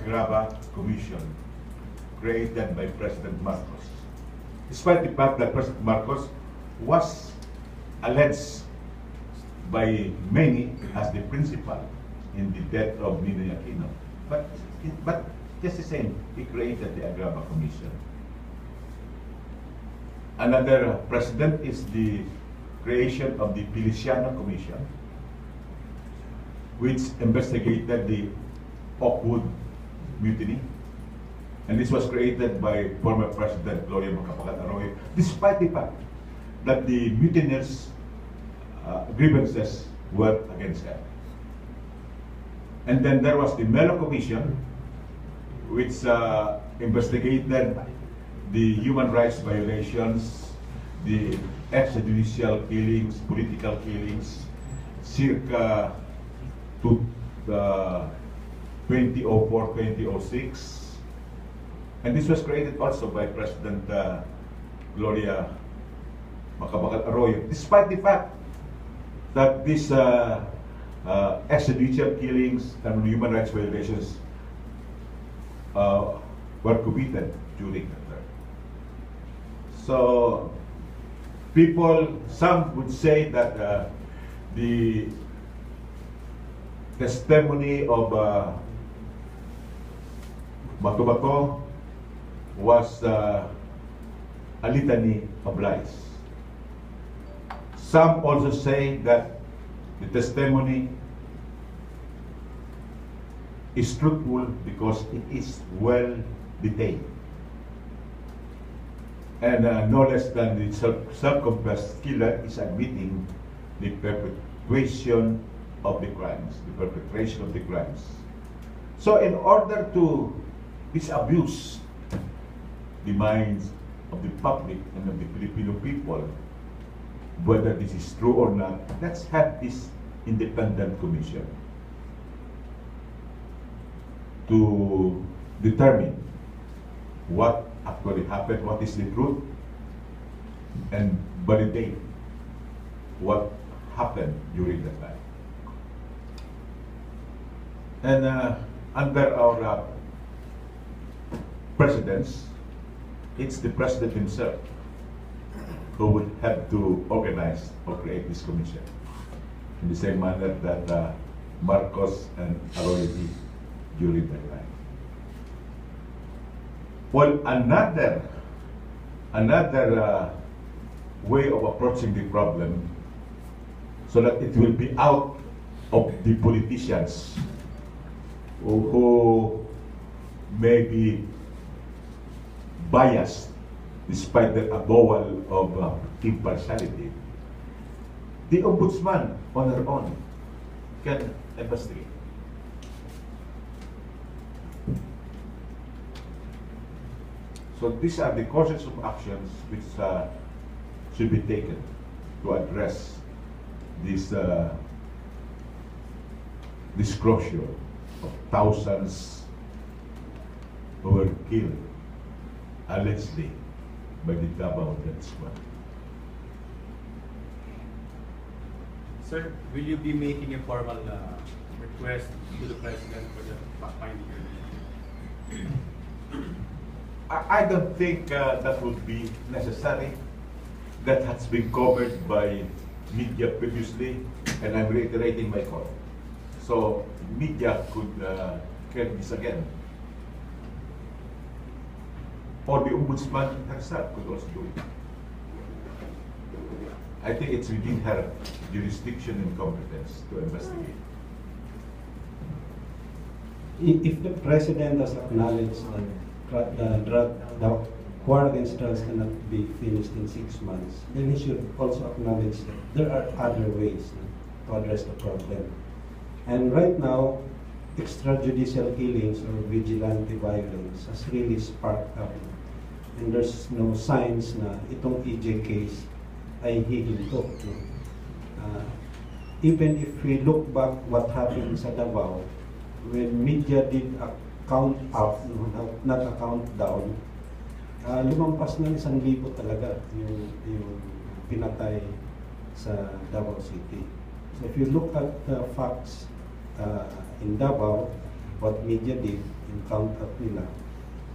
Agraba Commission created by President Marcos. Despite the fact that President Marcos was alleged by many as the principal in the death of Ninoy Aquino. But just the same, he created the Agraba Commission. Another precedent is the creation of the Feliciano Commission, which investigated the Oakwood mutiny. And this was created by former President Gloria Macapagal-Arroyo, despite the fact that the mutineers' grievances were against her. And then there was the Melo Commission, which investigated the human rights violations, the extrajudicial killings, political killings, circa 2004-2006. And this was created also by President Gloria Macapagal-Arroyo, despite the fact that these extrajudicial killings and human rights violations were committed during that term. So, some would say that the testimony of Bato-Bato was a litany of lies. Some also say that the testimony is truthful because it is well detailed. And no less than the self-confessed killer is admitting the perpetration of the crimes, So in order to disabuse the minds of the public and of the Filipino people, whether this is true or not, let's have this independent commission to determine what actually happened, what is the truth, and validate what happened during that time. And under our presidents, it's the president himself who would have to organize or create this commission in the same manner that Marcos and Arroyo did during that time. Well, another way of approaching the problem so that it will be out of the politicians who may be biased despite their avowal of impartiality. The ombudsman on her own can investigate. So these are the courses of actions which should be taken to address this disclosure of thousands who were killed allegedly by the Davao Death Squad. Sir, will you be making a formal request to the President for the fact-finding? I don't think that would be necessary. That has been covered by media previously, and I'm reiterating my call. So media could carry this again. Or the ombudsman herself could also do it. I think it's within her jurisdiction and competence to investigate. If the president has acknowledged that the war against drugs cannot be finished in 6 months, then he should also acknowledge that there are other ways to address the problem. And right now, extrajudicial killings or vigilante violence has really sparked up. And there's no signs na itong EJ case ay hihinto. Even if we look back what happened sa Davao, when media did a count up, not a count down, lumampas na 1,000 talaga yung pinatay sa Davao City. So if you look at the facts in Davao, what media did, yung count out nila,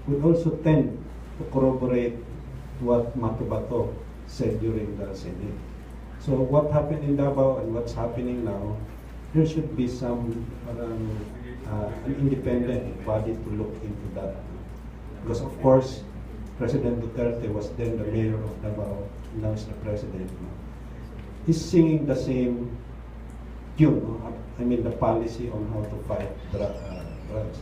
would also tend to corroborate what Matubato said during the Senate. So what happened in Davao and what's happening now, there should be some an independent body to look into that. Because of course, President Duterte was then the mayor of Davao, now is the president. He's singing the same tune, I mean the policy on how to fight drugs.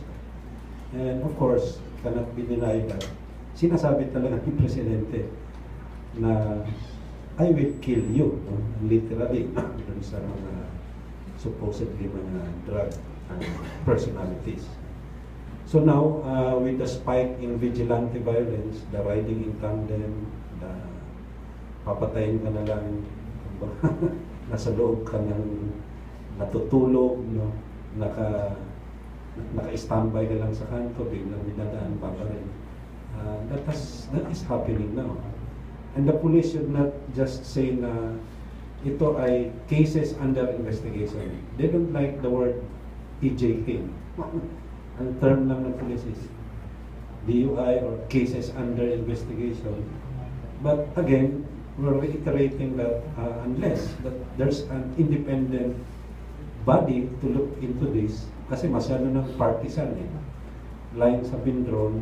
And of course, cannot be denied that sinasabi talaga ni Presidente na I will kill you, literally, dun sa mga supposedly mga drug personalities. So now, with the spike in vigilante violence, the riding in tandem, the papatayin ka na lang, nasa loob ka ng natutulog, no? Naka-standby ka lang sa kanto, biglang dinadaan pa rin. That is happening now. And the police should not just say na ito ay cases under investigation. They don't like the word EJK. Ang term lang ng police is DUI or cases under investigation. But again, we're reiterating that unless that there's an independent body to look into this, kasi masyado ng partisan eh. Line sa Pindron,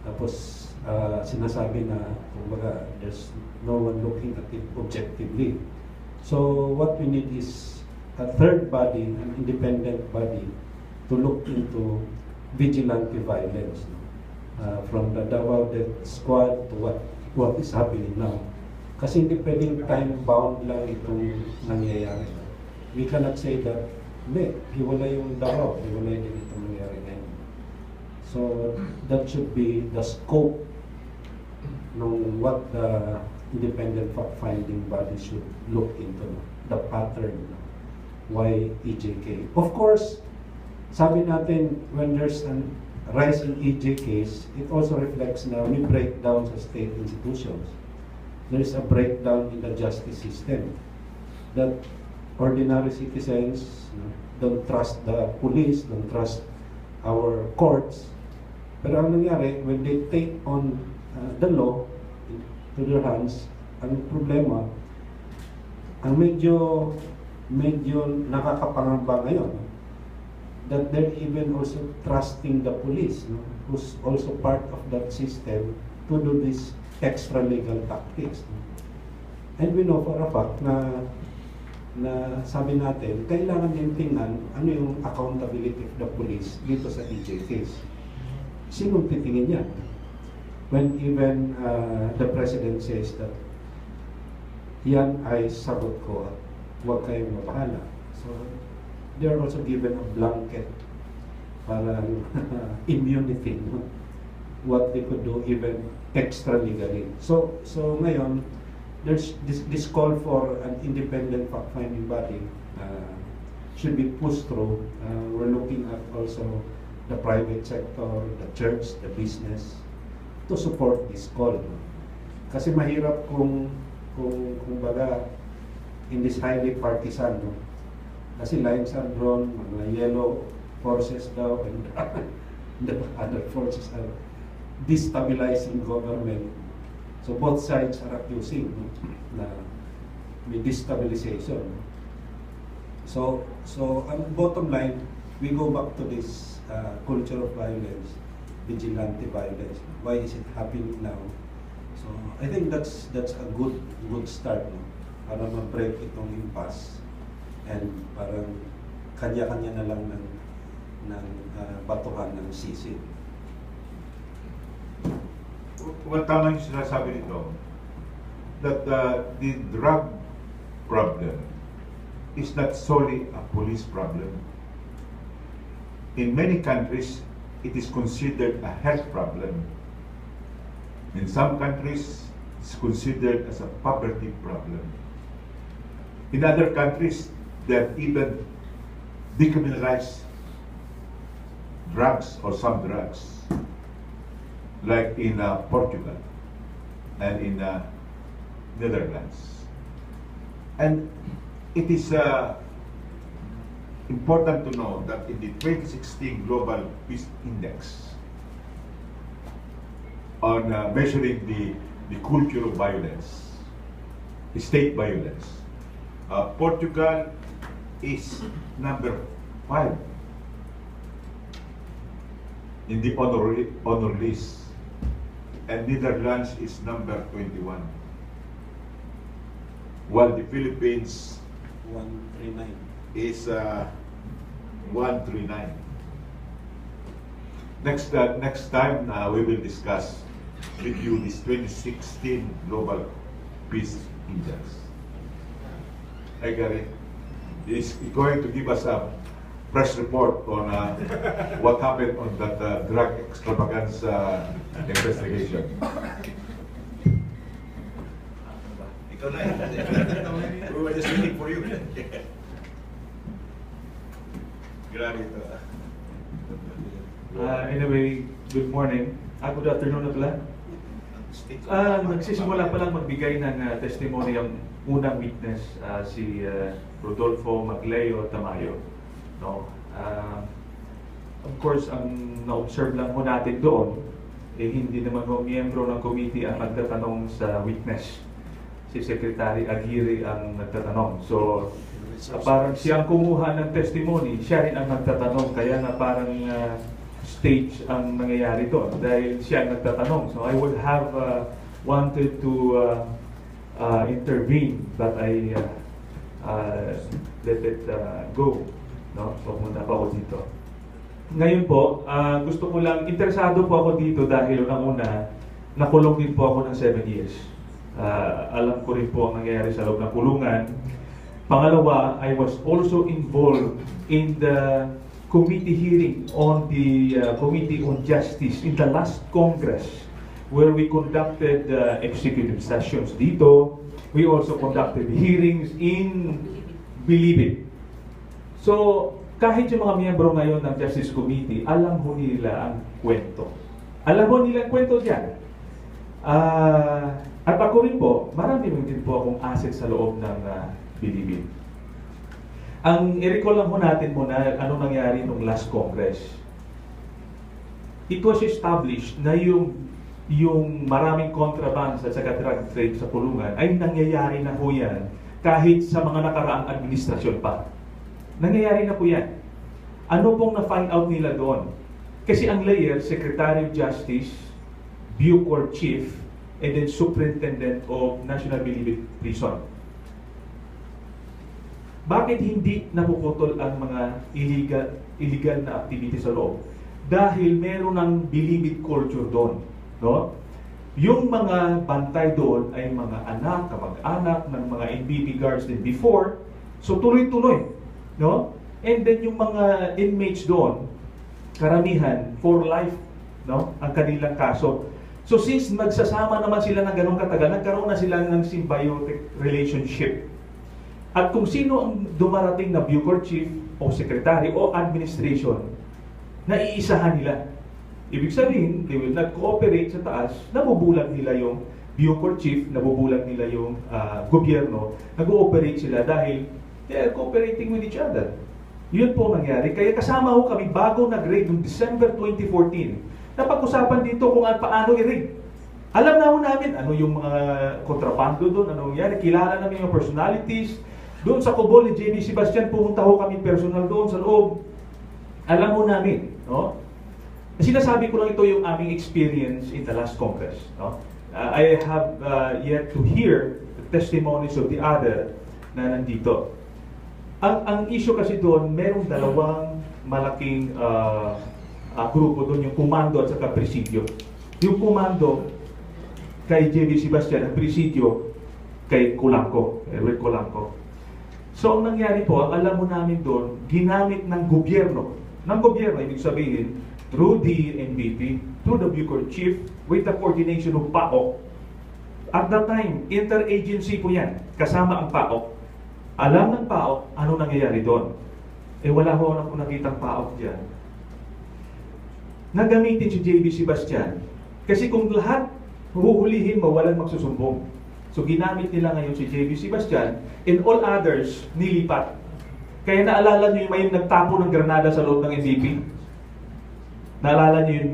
tapos sinasabi na kumbaga there's no one looking at it objectively. So what we need is a third body, an independent body, to look into vigilante violence, from the Davao Death Squad to what is happening now. Kasi hindi pwedeng time-bound lang itong nangyayari. We cannot say that, hindi, hiwala yung Davao, hiwala din itong nangyayari ngayon. So that should be the scope ng what the independent fact-finding body should look into, the pattern, why EJK. Of course, sabi natin, when there's a rise in EJKs, it also reflects na we break down sa state institutions. There is a breakdown in the justice system. That ordinary citizens don't trust the police, don't trust our courts. Pero ang nangyari, when they take on the law to their hands, ang problema, ang medyo nakakapangamba ngayon, that they're even also trusting the police, no? Who's also part of that system to do these extra legal tactics. No? And we know for a fact na sabi natin, kailangan din tingnan ano yung accountability of the police dito sa EJKs. Sinong titingin yan? When even the President says that yan ay sagot ko at huwag kayong mabahala. So, they are also given a blanket parang immunity, no? What they could do even extra legally. So ngayon, there's this call for an independent fact-finding body should be pushed through. We're looking at also the private sector, the church, the business, to support this call. No? Kasi mahirap kung baga in this highly partisan, no? Kasi lines are drawn, mga yellow forces daw, and the other forces are destabilizing government. So both sides are accusing, no, na may destabilization. So ang bottom line, we go back to this culture of violence, vigilante violence. Why is it happening now? So I think that's a good start, no, para ma-break itong impasse. And parang kanya-kanya na lang ng batuhan ng sisi. Well, tama yung sinasabi nito, that the drug problem is not solely a police problem. In many countries, it is considered a health problem. In some countries, it's considered as a poverty problem. In other countries, they have even decriminalized drugs or some drugs, like in Portugal and in Netherlands. And it is important to know that in the 2016 Global Peace Index on measuring the culture of violence, state violence, Portugal is number 5 in the honor list, and Netherlands is number 21, while the Philippines 139. is 139. Next time we will discuss with you this 2016 Global Peace Index. Hey Gary, is going to give us a press report on what happened on that drug extravaganza investigation. Ikaw na eh. We were just waiting for you. Grabe ito. Anyway, good morning. Good afternoon na pala. Nagsisimula pa lang magbigay ng testimony ang unang witness, si Rodolfo Magleo Tamayo. No? Of course, ang na-observe lang ho natin doon, hindi naman ho miyembro ng committee ang nagtatanong sa witness. Si Secretary Aguirre ang nagtatanong. So, parang siya ang kumuha ng testimony, siya rin ang nagtatanong. Kaya nga parang stage ang nangyayari doon dahil siya ang nagtatanong. So I would have wanted to intervene, but I let it go. No? Pumunta pa ako dito. Ngayon po, gusto ko lang, interesado po ako dito dahil unang-una, nakulong din po ako ng 7 years. Alam ko rin po ang nangyayari sa loob ng kulungan. Pangalawa, I was also involved in the committee hearing on the Committee on Justice in the last Congress, where we conducted executive sessions dito. We also conducted hearings in Bilibid. So, kahit yung mga miyembro ngayon ng Justice Committee, alam ho nila ang kwento. Alam ho nila ang kwento dyan. At ako rin po, marami din po akong asset sa loob ng Bilibid. Ang i-recall lang ho natin muna ano nangyari nung last Congress. It was established na yung maraming contrabands at saka drug trade sa kulungan ay nangyayari na ho yan kahit sa mga nakaraang administrasyon pa. Nangyayari na po yan. Ano pong na-find out nila doon? Kasi ang layer, Secretary of Justice, Bucor Chief, and then Superintendent of National Bilibid Prison. Bakit hindi napuputol ang mga illegal na activities sa loob? Dahil meron ng Bilibid culture doon. No? Yung mga bantay doon ay mga anak, kamag-anak ng mga NBP guards din before. So tuloy-tuloy. No? And then yung mga inmates doon, karamihan, for life, no? Ang kanilang kaso. So since magsasama naman sila ng ganong katagal, nagkaroon na sila ng symbiotic relationship. At kung sino ang dumarating na Bucor Chief o Secretary o Administration, naiisahan nila. Ibig sabihin, they will not cooperate sa taas, nabubulag nila yung Bucor Chief, nabubulag nila yung gobyerno, nag-ooperate sila dahil they are cooperating with each other. Yun po nangyari. Kaya kasama ho kami bago nag-raid noong December 2014. Napag-usapan dito kung paano i-raid. Alam na ho namin ano yung mga kontrabando doon, ano nangyari. Kilala namin yung personalities. Doon sa Cobol ni JB Sebastian, pumunta ho kami personal doon sa loob. Alam mo namin, no? Sinasabi ko lang ito yung aming experience in the last Congress, no? I have yet to hear the testimonies of the other na nandito. Ang issue kasi doon, merong dalawang malaking grupo doon, yung komando at saka presidio. Yung komando kay JB Sebastian, ang presidio kay Colanco, Edward Colanco. So, ang nangyari po, alam mo namin doon, ginamit ng gobyerno, ibig sabihin, through the NBP, through the Bucor Chief, with the coordination of PAOK. At that time, interagency po yan, kasama ang PAOK. Alam ng PAOK, ano nangyayari doon? Wala ho na po nakitang PAOK dyan. Nagamitin si JB Sebastian, kasi kung lahat huhulihin mo, walang magsusumbong. So ginamit nila ngayon si JB Sebastian and all others nilipat. Kaya naalala nyo yung may nagtapo ng granada sa loob ng NDP? Naalala nyo yun?